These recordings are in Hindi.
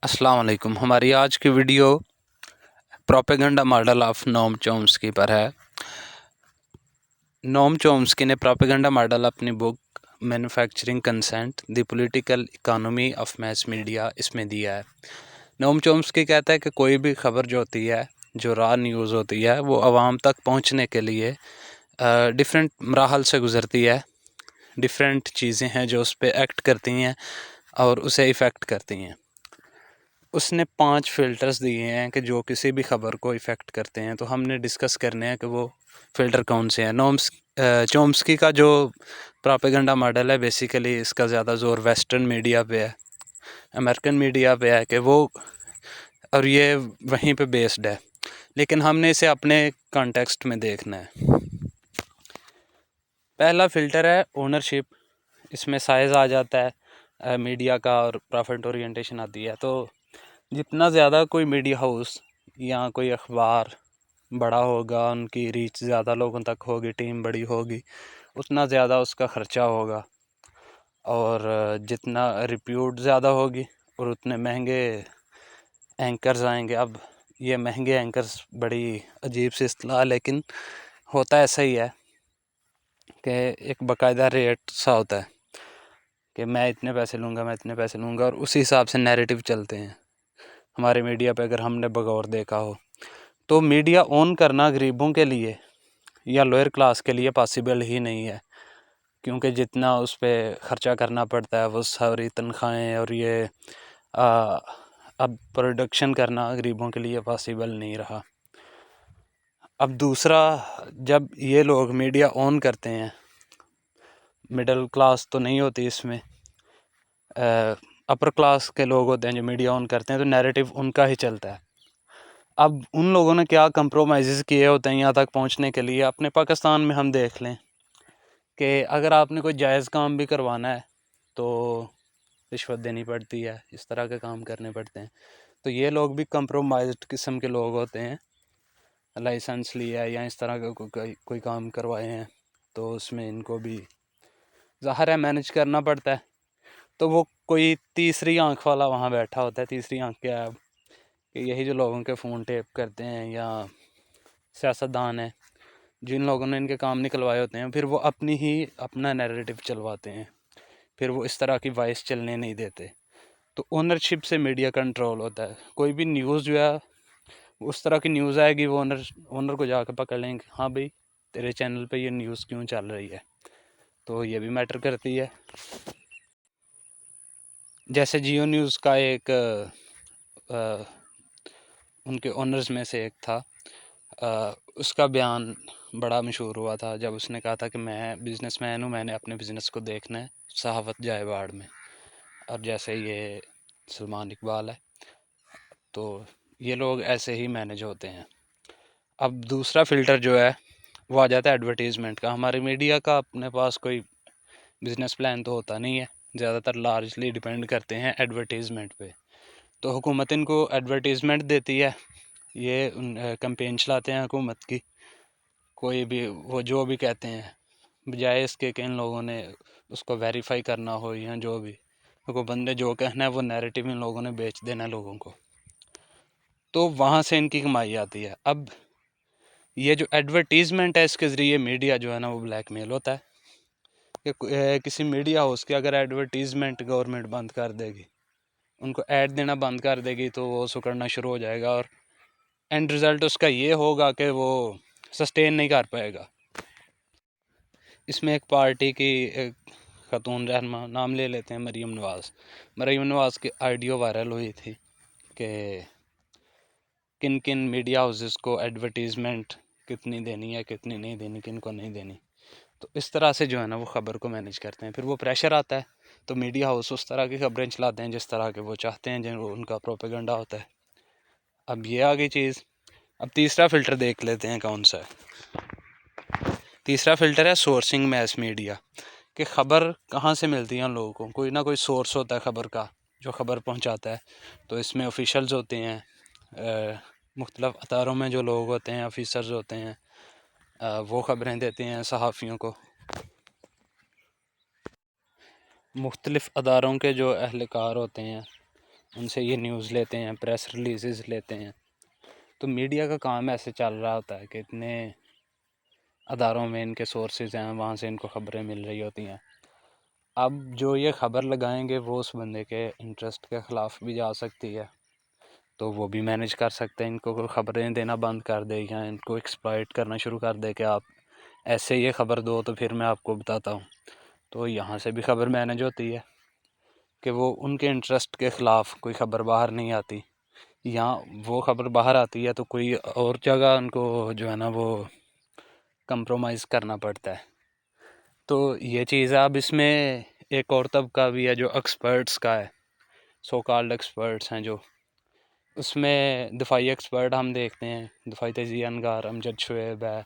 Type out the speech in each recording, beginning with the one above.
अस्सलाम वालेकुम। हमारी आज की video propaganda model of Noam Chomsky पर है। नोम चॉम्स्की ने प्रोपेगेंडा मॉडल अपनी book manufacturing consent the political economy of mass media इसमें दिया है। नोम चॉम्स्की कहता है कि कोई भी खबर जो होती है, जो रॉ न्यूज़ होती है, वो आवाम तक पहुंचने के लिए डिफरेंट मराहल से गुज़रती है। डिफरेंट चीज़ें हैं जो उस पर एक्ट करती हैं और उसे इफ़ेक्ट करती हैं। उसने 5 फ़िल्टर्स दिए हैं कि जो किसी भी ख़बर को इफ़ेक्ट करते हैं, तो हमने डिस्कस करने हैं कि वो फ़िल्टर कौन से हैं। चॉम्स्की का जो प्रोपेगेंडा मॉडल है, बेसिकली इसका ज़्यादा ज़ोर वेस्टर्न मीडिया पे है, अमेरिकन मीडिया पे है कि वो, और ये वहीं पे बेस्ड है, लेकिन हमने इसे अपने कॉन्टेक्स्ट में देखना है। पहला फ़िल्टर है ओनरशिप। इसमें साइज़ आ जाता है मीडिया का और प्रॉफिट ओरिएंटेशन आती है। तो जितना ज़्यादा कोई मीडिया हाउस या कोई अखबार बड़ा होगा, उनकी रीच ज़्यादा लोगों तक होगी, टीम बड़ी होगी, उतना ज़्यादा उसका ख़र्चा होगा। और जितना रिप्यूट ज़्यादा होगी और उतने महंगे एंकर्स आएंगे। अब ये महंगे एंकर्स बड़ी अजीब सी इस्तेलाह, लेकिन होता ऐसा ही है कि एक बाकायदा रेट सा होता है कि मैं इतने पैसे लूँगा, मैं इतने पैसे लूँगा, और उसी हिसाब से नैरेटिव चलते हैं हमारे मीडिया पे। अगर हमने बगौर देखा हो तो मीडिया ऑन करना गरीबों के लिए या लोअर क्लास के लिए पॉसिबल ही नहीं है, क्योंकि जितना उस पर ख़र्चा करना पड़ता है, वो सारी तनख्वाहें और ये अब प्रोडक्शन करना गरीबों के लिए पॉसिबल नहीं रहा। अब दूसरा, जब ये लोग मीडिया ऑन करते हैं, मिडिल क्लास तो नहीं होती इसमें, अपर क्लास के लोग होते हैं जो मीडिया ऑन करते हैं, तो नैरेटिव उनका ही चलता है। अब उन लोगों ने क्या कंप्रोमाइज़ किए होते हैं यहाँ तक पहुँचने के लिए। अपने पाकिस्तान में हम देख लें कि अगर आपने कोई जायज़ काम भी करवाना है तो रिश्वत देनी पड़ती है, इस तरह के काम करने पड़ते हैं। तो ये लोग भी कंप्रोमाइज्ड किस्म के लोग होते हैं। लाइसेंस लिया है या इस तरह का कोई काम करवाए हैं, तो उसमें इनको भी ज़ाहिर है मैनेज करना पड़ता है। तो वो कोई तीसरी आंख वाला वहाँ बैठा होता है। तीसरी आंख क्या है कि यही जो लोगों के फ़ोन टेप करते हैं या सियासतदान हैं, जिन लोगों ने इनके काम निकलवाए होते हैं, फिर वो अपना नैरेटिव चलवाते हैं। फिर वो इस तरह की वॉइस चलने नहीं देते। तो ओनरशिप से मीडिया कंट्रोल होता है। कोई भी न्यूज़ जो है, उस तरह की न्यूज़ आएगी, वो ओनर को जाकर पकड़ लेंगे, हाँ भाई तेरे चैनल पे ये न्यूज़ क्यों चल रही है। तो ये भी मैटर करती है। जैसे जियो न्यूज़ का एक उनके ओनर्स में से एक था, उसका बयान बड़ा मशहूर हुआ था जब उसने कहा था कि मैं बिज़नेसमैन हूँ, मैंने अपने बिज़नेस को देखना है, सहावत जाए बाढ़ में। और जैसे ये सलमान इकबाल है, तो ये लोग ऐसे ही मैनेज होते हैं। अब दूसरा फ़िल्टर जो है वो आ जाता है एडवर्टीज़मेंट का। हमारे मीडिया का अपने पास कोई बिज़नेस प्लान तो होता नहीं है, ज़्यादातर लार्जली डिपेंड करते हैं एडवर्टीज़मेंट पे। तो हुकूमत इनको एडवर्टीज़मेंट देती है, ये कैंपेन चलाते हैं हुकूमत की। कोई भी वो जो भी कहते हैं, बजाय इसके कि इन लोगों ने उसको वेरीफाई करना हो या जो भी, हुकूमत ने जो कहना है वो नैरेटिव इन लोगों ने बेच देना है लोगों को। तो वहाँ से इनकी कमाई आती है। अब ये जो एडवर्टीज़मेंट है, इसके ज़रिए मीडिया जो है ना वो ब्लैकमेल होता है कि किसी मीडिया हाउस की अगर एडवर्टीज़मेंट गवर्नमेंट बंद कर देगी, उनको ऐड देना बंद कर देगी, तो वो सुकड़ना शुरू हो जाएगा और एंड रिज़ल्ट उसका ये होगा कि वो सस्टेन नहीं कर पाएगा। इसमें एक पार्टी की एक खातून रहनमा, नाम ले लेते हैं मरीम नवाज़ की ऑडियो वायरल हुई थी कि किन किन मीडिया हाउसेस को एडवर्टीज़मेंट कितनी देनी है, कितनी नहीं देनी, किन को नहीं देनी। तो इस तरह से जो है ना वो ख़बर को मैनेज करते हैं। फिर वो प्रेशर आता है तो मीडिया हाउस उस तरह की खबरें चलाते हैं जिस तरह के वो चाहते हैं, जो उनका प्रोपेगेंडा होता है। अब ये आ गई चीज़। अब तीसरा फ़िल्टर देख लेते हैं कौन सा है। तीसरा फ़िल्टर है सोर्सिंग मैस मीडिया, कि ख़बर कहाँ से मिलती है उन लोगों को। कोई ना कोई सोर्स होता है ख़बर का जो ख़बर पहुँचाता है। तो इसमें ऑफिशल्स होते हैं, मुख्तलिफ़ अदारों में जो लोग होते हैं, ऑफिसर्स होते हैं, वो ख़बरें देते हैं सहाफ़ियों को। मुख्तलिफ़ अदारों के जो अहलकार होते हैं, उनसे ये न्यूज़ लेते हैं, प्रेस रिलीज़ लेते हैं। तो मीडिया का काम ऐसे चल रहा होता है कि इतने अदारों में इनके सोर्सेज हैं, वहाँ से इनको ख़बरें मिल रही होती हैं। अब जो ये ख़बर लगाएंगे वो उस बंदे के इंटरेस्ट के ख़िलाफ़ भी जा सकती है, तो वो भी मैनेज कर सकते हैं। इनको ख़बरें देना बंद कर दे या इनको एक्सप्लॉइट करना शुरू कर दे कि आप ऐसे ये ख़बर दो तो फिर मैं आपको बताता हूँ, तो यहाँ से भी ख़बर मैनेज होती है कि वो उनके इंटरेस्ट के ख़िलाफ़ कोई ख़बर बाहर नहीं आती। या वो ख़बर बाहर आती है तो कोई और जगह उनको जो है ना वो कंप्रोमाइज़ करना पड़ता है। तो ये चीज़ है। अब इसमें एक और तबका भी है जो एक्सपर्ट्स का है, सो कॉल्ड एक्सपर्ट्स हैं जो, उसमें दफ़ाई एक्सपर्ट हम देखते हैं, दफ़ाई तजी अनगार, अमजद शुएब है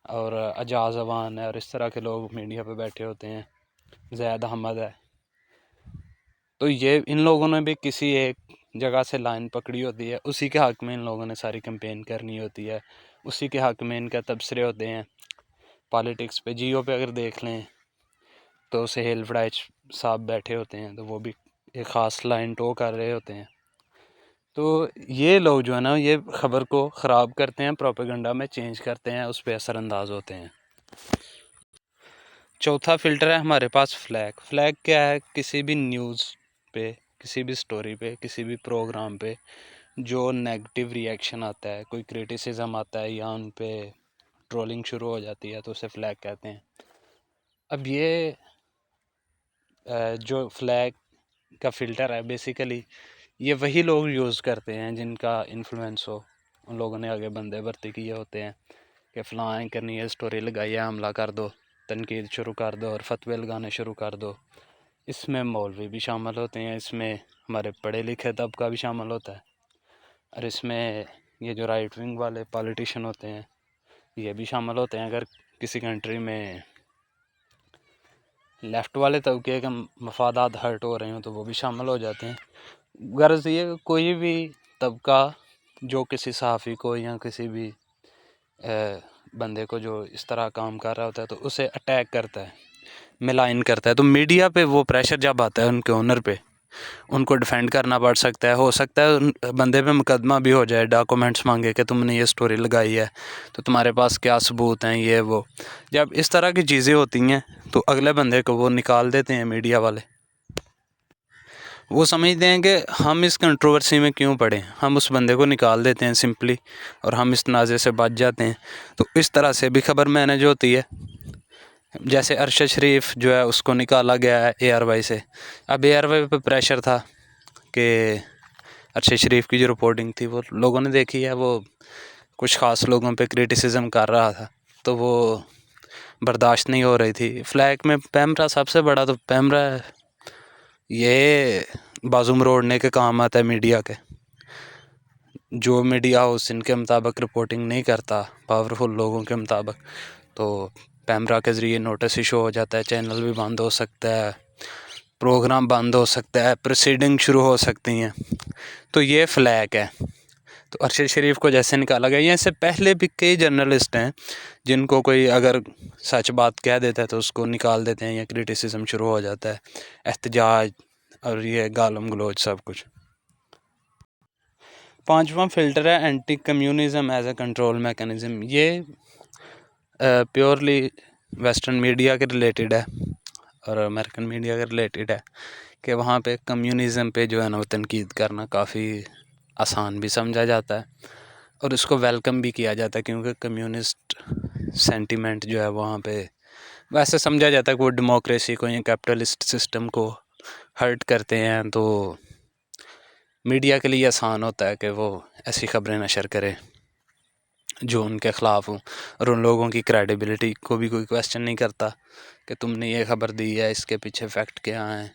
और अजाज़ अवान है और इस तरह के लोग मीडिया पे बैठे होते हैं, ज़ैद अहमद है। तो ये इन लोगों ने भी किसी एक जगह से लाइन पकड़ी होती है, उसी के हक़ में इन लोगों ने सारी कैंपेन करनी होती है, उसी के हक़ में इनका तबसरे होते हैं। पॉलिटिक्स पे जियो पे अगर देख लें तो सहेल वड़ाइच साहब बैठे होते हैं, तो वो भी एक ख़ास लाइन टो कर रहे होते हैं। तो ये लोग जो है ना ये ख़बर को ख़राब करते हैं, प्रोपेगेंडा में चेंज करते हैं, उस पर असरअंदाज होते हैं। चौथा फ़िल्टर है हमारे पास फ्लैग। फ्लैग क्या है? किसी भी न्यूज़ पे, किसी भी स्टोरी पे, किसी भी प्रोग्राम पे जो नेगेटिव रिएक्शन आता है, कोई क्रिटिसिज्म आता है या उन पे ट्रोलिंग शुरू हो जाती है, तो उसे फ्लैग कहते हैं। अब ये जो फ्लैग का फ़िल्टर है बेसिकली ये वही लोग यूज़ करते हैं जिनका इन्फ्लुएंस हो, उन लोगों ने आगे बंदे भर्ती किए होते हैं कि फ़लाँ एंकर ने ये स्टोरी लगाई है, हमला कर दो, तनकीद शुरू कर दो और फतवे लगाने शुरू कर दो। इसमें मौलवी भी शामिल होते हैं, इसमें हमारे पढ़े लिखे तबका भी शामिल होता है, और इसमें ये जो राइट विंग वाले पॉलिटिशियन होते हैं ये भी शामिल होते हैं। अगर किसी कंट्री में लेफ़्ट वाले तबके के मफादात हर्ट हो रहे हों तो वो भी शामिल हो जाते हैं। गर्ज़ ये कोई भी तबका जो किसी सहाफ़ी को या किसी भी बंदे को जो इस तरह काम कर रहा होता है तो उसे अटैक करता है, मिलाइन करता है। तो मीडिया पे वो प्रेशर जब आता है उनके ओनर पे, उनको डिफेंड करना पड़ सकता है। हो सकता है उन बंदे पे मुकदमा भी हो जाए, डॉक्यूमेंट्स मांगे कि तुमने ये स्टोरी लगाई है तो तुम्हारे पास क्या सबूत हैं, ये वो। जब इस तरह की चीज़ें होती हैं तो अगले बंदे को वो निकाल देते हैं मीडिया वाले। वो समझते हैं कि हम इस कंट्रोवर्सी में क्यों पड़े, हम उस बंदे को निकाल देते हैं सिंपली और हम इस तनाज़े से बच जाते हैं। तो इस तरह से भी खबर मैनेज होती है। जैसे अरशद शरीफ जो है उसको निकाला गया है ARY से। अब ARY पे प्रेशर था कि अरशद शरीफ की जो रिपोर्टिंग थी वो लोगों ने देखी है, वो कुछ ख़ास लोगों पे क्रिटिसिज्म कर रहा था तो वो बर्दाश्त नहीं हो रही थी। फ्लैग में पैमरा सबसे बड़ा, तो पैमरा ये बाजू मरोड़ने के काम आता है मीडिया के। जो मीडिया हाउस इनके मुताबिक रिपोर्टिंग नहीं करता पावरफुल लोगों के मुताबिक, तो पैमरा के ज़रिए नोटिस इशू हो जाता है, चैनल भी बंद हो सकता है, प्रोग्राम बंद हो सकता है, प्रोसीडिंग शुरू हो सकती हैं। तो ये फ्लैग है। तो अरशद शरीफ को जैसे निकाला गया, इससे पहले भी कई जर्नलिस्ट हैं जिनको कोई अगर सच बात कह देता है तो उसको निकाल देते हैं या क्रिटिसिज्म शुरू हो जाता है, एहतजाज और ये गालम गलोच सब कुछ। पांचवा फ़िल्टर है anti communism as a control mechanism. ये प्योरली वेस्टर्न मीडिया के रिलेटेड है और अमेरिकन मीडिया के रिलेटेड है कि वहाँ पे कम्युनिज़म पे जो है ना वो तनकीद करना काफ़ी आसान भी समझा जाता है और इसको वेलकम भी किया जाता है, क्योंकि कम्युनिस्ट सेंटिमेंट जो है वहाँ पे वैसे समझा जाता है कि वो डेमोक्रेसी को या कैपिटलिस्ट सिस्टम को हर्ट करते हैं। तो मीडिया के लिए आसान होता है कि वो ऐसी ख़बरें नशर करे जो उनके ख़िलाफ़ हों और उन लोगों की क्रेडिबिलिटी को भी कोई क्वेश्चन नहीं करता कि तुमने ये ख़बर दी है, इसके पीछे फैक्ट क्या हैं।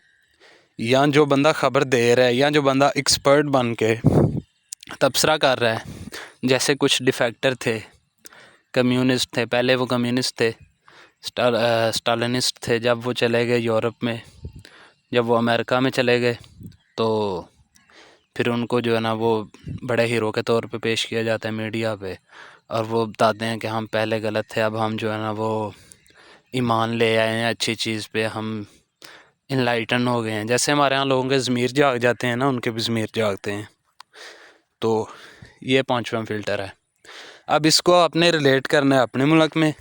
या जो बंदा ख़बर दे रहा है या जो बंदा एक्सपर्ट बन के तबसरा कर रहा है, जैसे कुछ डिफेक्टर थे, कम्युनिस्ट थे, पहले वो कम्युनिस्ट थे, स्टालिनिस्ट थे, जब वो चले गए यूरोप में, जब वो अमेरिका में चले गए तो फिर उनको जो है ना वो बड़े हीरो के तौर पे पेश किया जाता है मीडिया पे और वो बताते हैं कि हम पहले गलत थे, अब हम जो है ना वो ईमान ले आए हैं अच्छी चीज़ पे, हम इनलाइटन हो गए हैं। जैसे हमारे यहाँ लोगों के ज़मीर जाग जाते हैं ना, उनके भी ज़मीर जागते हैं। तो ये 5वां फ़िल्टर है। अब इसको आपने रिलेट करना है अपने मुल्क में,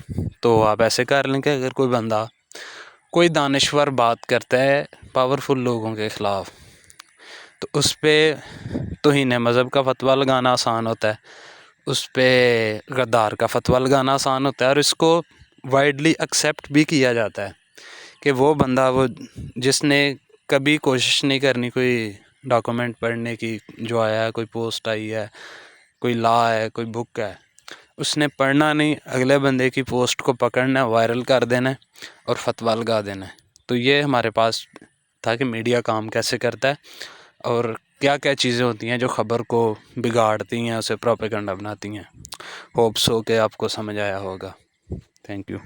तो आप ऐसे कर लें कि अगर कोई बंदा कोई दानिश्वर बात करता है पावरफुल लोगों के ख़िलाफ़, तो उस पर तौहीन मज़हब का फतवा लगाना आसान होता है, उस पर गद्दार का फतवा लगाना आसान होता है, और इसको वाइडली एक्सेप्ट भी किया जाता है कि वो बंदा, वो जिसने कभी कोशिश नहीं करनी कोई डॉक्यूमेंट पढ़ने की, जो आया है, कोई पोस्ट आई है, कोई लॉ है, कोई बुक है, उसने पढ़ना नहीं, अगले बंदे की पोस्ट को पकड़ना है, वायरल कर देना है और फतवा लगा देना है। तो ये हमारे पास था कि मीडिया काम कैसे करता है और क्या क्या चीज़ें होती हैं जो ख़बर को बिगाड़ती हैं, उसे प्रोपेगेंडा बनाती हैं। होप्स हो के आपको समझ आया होगा। Thank you.